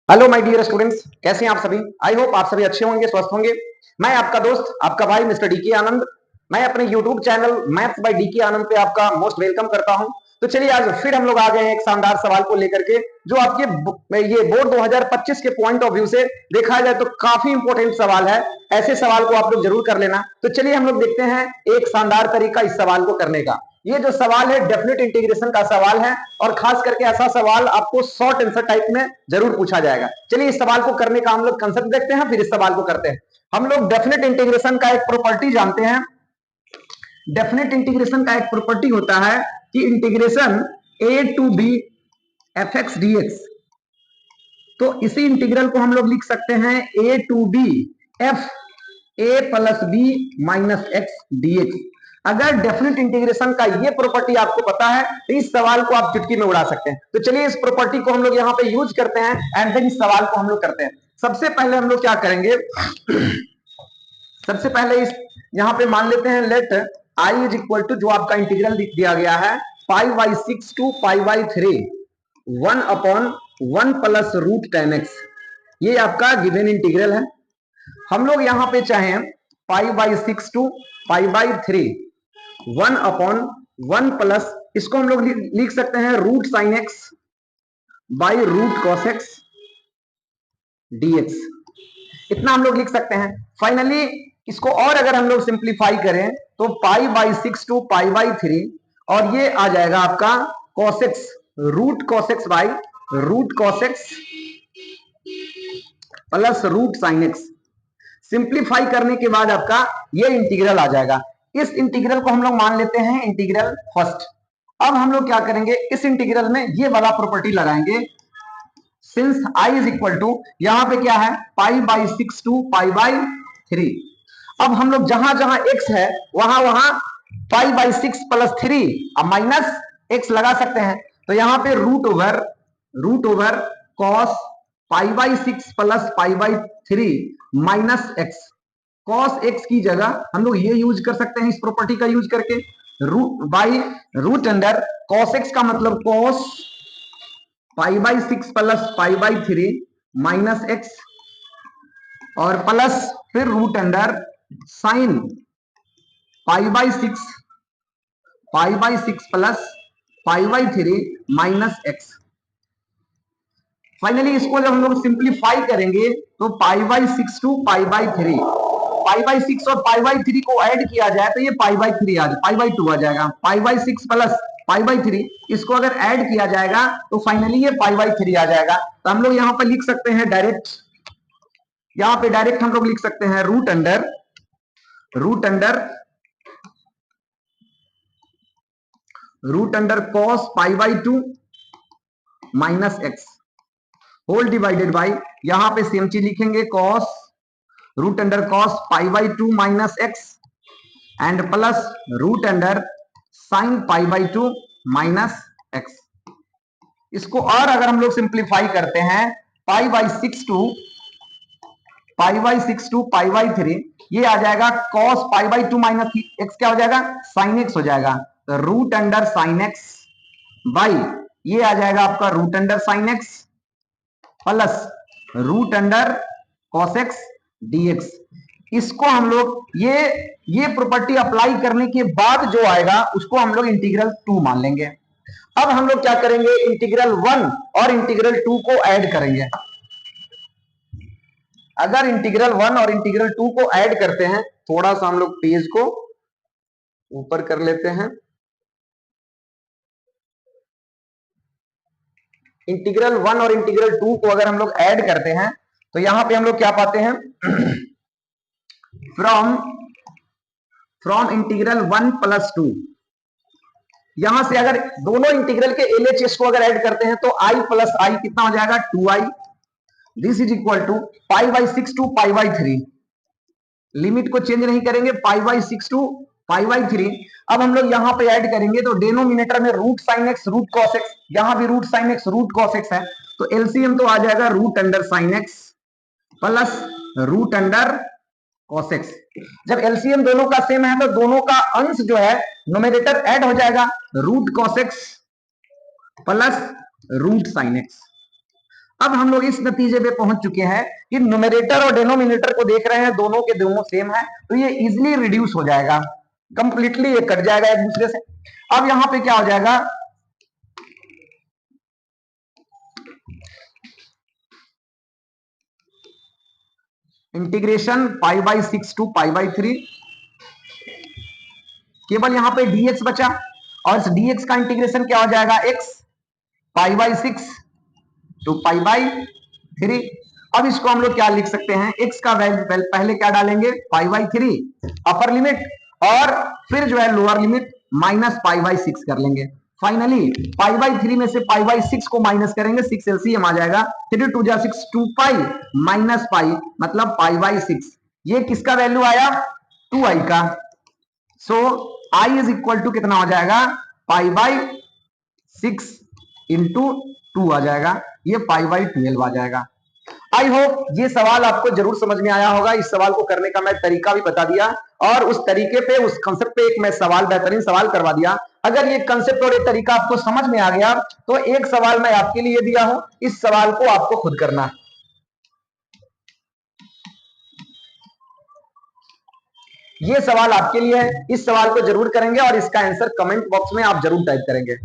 Hello my dear students, कैसे हैं आप सभी। आई होप आप सभी अच्छे होंगे, स्वस्थ होंगे। मैं आपका दोस्त, आपका भाई मिस्टर डीके आनंद। मैं अपने YouTube channel maths by DK Anand पे आपका मोस्ट वेलकम करता हूं। तो चलिए आज फिर हम लोग आ गए हैं एक शानदार सवाल को लेकर के, जो आपके ये बोर्ड 2025 के पॉइंट ऑफ व्यू से देखा जाए तो काफी इंपॉर्टेंट सवाल है। ऐसे सवाल को आप लोग जरूर कर लेना। तो चलिए हम लोग देखते हैं एक शानदार तरीका इस सवाल को करने का। ये जो सवाल है डेफिनेट इंटीग्रेशन का सवाल है, और खास करके ऐसा सवाल आपको शॉर्ट आंसर टाइप में जरूर पूछा जाएगा। चलिए इस सवाल को करने का हम लोग कंसेप्ट देखते हैं, फिर इस सवाल को करते हैं। हम लोग डेफिनेट इंटीग्रेशन का एक प्रॉपर्टी जानते हैं। डेफिनेट इंटीग्रेशन का एक प्रॉपर्टी होता है कि integration A to B F X D X. तो इसी इंटीग्रल को हम लोग लिख सकते हैं A to B F A plus B minus X D X. अगर डेफिनेट इंटीग्रेशन का ये प्रॉपर्टी आपको पता है तो इस सवाल को आप चुटकी में उड़ा सकते हैं। तो चलिए इस प्रॉपर्टी को हम लोग यहाँ पे यूज करते हैं एंड देन इस सवाल को हम लोग करते हैं। सबसे पहले हम लोग क्या करेंगे, सबसे पहले इस यहाँ पे मान लेते हैं let I is equal to, जो आपका इंटीग्रल लिख दिया गया है, pi by 6 to pi by 3 1 upon 1 plus root 10x। ये आपका गिवन इंटीग्रल है। हम लोग यहां पे चाहें pi by 6 to pi by 3 1 upon 1 plus, इसको हम लोग लिख सकते हैं root sine X by root cos X dx। इतना हम लोग लिख सकते हैं। फाइनली इसको और अगर हम लोग सिंप्लीफाई करें तो pi by 6 to pi by 3, और ये आ जाएगा आपका cos x root cos x by root cos x plus root sine X. Simplify करने के बाद आपका ये इंटीग्रल आ जाएगा। इस इंटीग्रल को हम लोग मान लेते हैं इंटीग्रल फर्स्ट। अब हम लोग क्या करेंगे, इस इंटीग्रल में ये वाला प्रॉपर्टी लगाएंगे, since I is equal to, यहां पे क्या है, pi by 6 to pi by 3। अब हम लोग जहां जहां x है वहां वहां पाई बाई 6 प्लस 3 अब माइनस x लगा सकते हैं। तो यहां पे root over cos pi by 6 plus pi by 3 minus X. Cos X की जगह हम लोग ये यूज कर सकते हैं इस प्रॉपर्टी का यूज करके, root by root under cos X का मतलब cos pi by 6 plus pi by 3 minus X, और प्लस फिर root under sine pi by 6 plus pi by 3 minus X. Finally इसको जब हम लोग सिंप्लीफाई करेंगे तो pi by 6 to pi by 3, pi by 6 और पाई बाई 3 को ऐड किया जाए तो ये पाई बाई 3 आ जाए, पाई बाई 2 आ जाएगा। पाई बाई 6 प्लस पाई बाई 3, इसको अगर ऐड किया जाएगा तो फाइनली ये पाई बाई 3 आ जाएगा। तो हम लोग यहाँ पर लिख सकते हैं डायरेक्ट, यहाँ पे डायरेक्ट हम लोग लिख सकते हैं root under cos pi by 2 minus X whole divided by, यहां पे सेम चीज लिखेंगे, cos root under cos pi by 2 minus X and plus root under sine pi by 2 minus X. इसको और अगर हम लोग सिंप्लीफाई करते हैं, pi by 6 to pi by 3, ये आ जाएगा cos pi by 2 minus X, क्या हो जाएगा, साइन एक्स हो जाएगा। Root under sine X by, ये आ जाएगा आपका root under sine X plus root under cos X D X. इसको हम लोग ये प्रॉपर्टी अप्लाई करने के बाद जो आएगा उसको हम लोग इंटीग्रल 2 मान लेंगे। अब हम लोग क्या करेंगे, इंटीग्रल 1 और इंटीग्रल 2 को ऐड करेंगे। अगर इंटीग्रल 1 और इंटीग्रल 2 को ऐड करते हैं, थोड़ा सा हम लोग पेज को ऊपर कर लेते हैं। इंटीग्रल 1 और इंटीग्रल 2 को अगर हम लोग ऐड करते हैं तो यहां पे हम लोग क्या पाते हैं, फ्रॉम इंटीग्रल 1 प्लस 2, यहां से अगर दोनों इंटीग्रल के एलएचएस को अगर ऐड करते हैं तो आई प्लस आई कितना हो जाएगा, 2i। This is equal to pi by 6 to pi by 3, limit को चेंज नहीं करेंगे, pi by 6 to pi by 3। अब हम लोग यहां पे ऐड करेंगे तो डेनोमिनेटर में root sine X root cos X, यहां भी root sine X root cos X है, तो एलसीएम तो आ जाएगा root under sine X plus root under cos X. जब एलसीएम दोनों का सेम है तो दोनों का अंश जो है नोमिनेटर ऐड हो जाएगा, root cos X plus root sine X. अब हम लोग इस नतीजे पे पहुंच चुके हैं कि न्यूमरेटर और डिनोमिनेटर को देख रहे हैं, दोनों के दोनों सेम है, तो ये इजिली रिड्यूस हो जाएगा, कंप्लीटली ये कट जाएगा एक दूसरे से। अब यहां पे क्या हो जाएगा, integration pi by 6 to pi by 3, केवल यहां पे dx बचा, और इस dx का इंटीग्रेशन क्या हो जाएगा, x pi by 6 to pi by 3। अब इसको हम लोग क्या लिख सकते हैं, x का वैल्यू पहले क्या डालेंगे, पाई बाई 3 अपर लिमिट, और फिर जो है lower limit minus pi by 6 कर लेंगे। फाइनली पाई बाई 3 में से पाई बाई 6 को माइनस करेंगे, 6 एलसीएम आ जाएगा, 3 टू जा 6 2 पाई माइनस पाई मतलब पाई बाई 6। ये किसका वैल्यू आया, 2i का। सो आई इज इक्वल टू कितना हो जाएगा, पाई बाई 6 इंटू 2 आ जाएगा, ये पाई बाई 12 आ जाएगा। आई होप ये सवाल आपको जरूर समझ में आया होगा। इस सवाल को करने का मैं तरीका भी बता दिया, और उस तरीके पे, उस कंसेप्ट पे एक मैं सवाल, बेहतरीन सवाल करवा दिया। अगर ये कंसेप्ट और ये तरीका आपको समझ में आ गया तो एक सवाल मैं आपके लिए दिया हूं, इस सवाल को आपको खुद करना है। ये सवाल आपके लिए है, इस सवाल को जरूर करेंगे और इसका आंसर कमेंट बॉक्स में आप जरूर टाइप करेंगे।